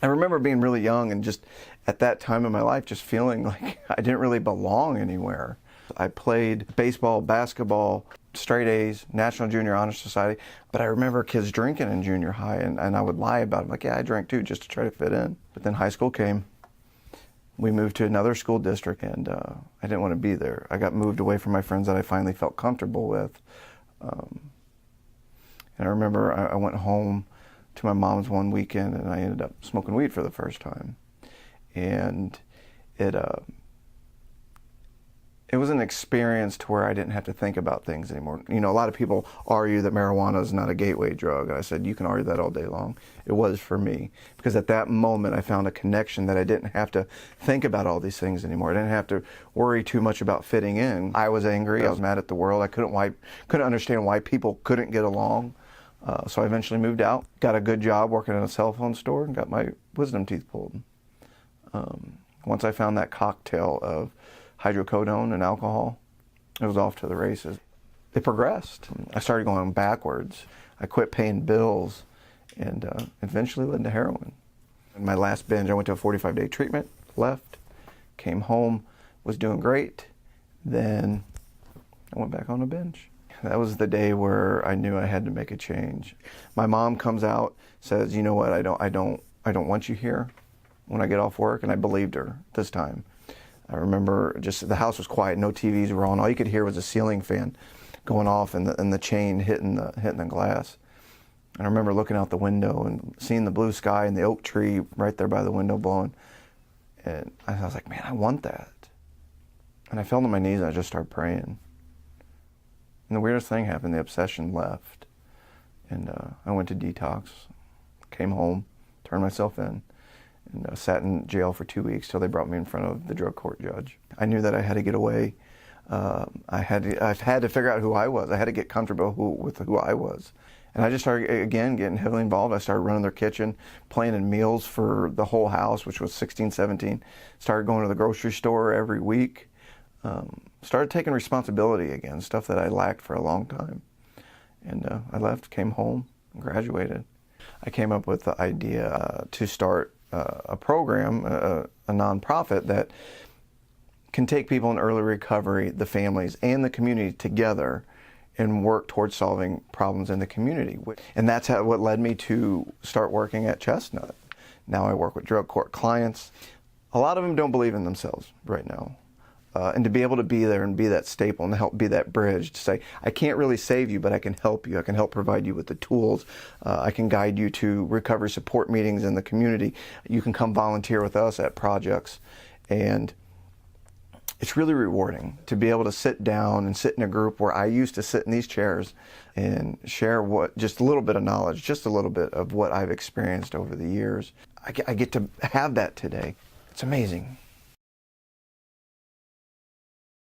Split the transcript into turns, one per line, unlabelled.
I remember being really young and just at that time in my life just feeling like I didn't really belong anywhere. I played baseball, basketball, straight A's, National Junior Honor Society, but I remember kids drinking in junior high, and I would lie about it. Like, yeah, I drank too, just to try to fit in. But then high school came. We moved to another school district, and I didn't want to be there. I got moved away from my friends that I finally felt comfortable with. And I remember I went home to my mom's one weekend, and I ended up smoking weed for the first time. And it was an experience to where I didn't have to think about things anymore. You know, a lot of people argue that marijuana is not a gateway drug. And I said, you can argue that all day long. It was for me. Because at that moment, I found a connection that I didn't have to think about all these things anymore. I didn't have to worry too much about fitting in. I was angry. I was mad at the world. I couldn't understand why people couldn't get along. So I eventually moved out, got a good job working in a cell phone store, and got my wisdom teeth pulled. Once I found that cocktail of hydrocodone and alcohol, it was off to the races. It progressed. I started going backwards. I quit paying bills, and eventually led to heroin. In my last binge, I went to a 45-day treatment, left, came home, was doing great. Then I went back on a binge. That was the day where I knew I had to make a change. My mom comes out, says, "You know what? I don't want you here when I get off work," and I believed her this time. I remember just the house was quiet, no TVs were on. All you could hear was a ceiling fan going off and the chain hitting the glass. And I remember looking out the window and seeing the blue sky and the oak tree right there by the window blowing. And I was like, man, I want that. And I fell on my knees and I just started praying. And the weirdest thing happened, the obsession left. And I went to detox, came home, turned myself in, and sat in jail for 2 weeks till they brought me in front of the drug court judge. I knew that I had to get away. I had to figure out who I was. I had to get comfortable with who I was. And I just started, again, getting heavily involved. I started running their kitchen, planning meals for the whole house, which was 16, 17. Started going to the grocery store every week. Started taking responsibility again, stuff that I lacked for a long time. And I left, came home, and graduated. I came up with the idea to start a program, a nonprofit that can take people in early recovery, the families, and the community together and work towards solving problems in the community. And that's what led me to start working at Chestnut. Now I work with drug court clients. A lot of them don't believe in themselves right now. And to be able to be there and be that staple and help be that bridge to say, I can't really save you, but I can help you. I can help provide you with the tools. I can guide you to recovery support meetings in the community. You can come volunteer with us at projects. And it's really rewarding to be able to sit down and sit in a group where I used to sit in these chairs and share just a little bit of knowledge, just a little bit of what I've experienced over the years. I get to have that today. It's amazing.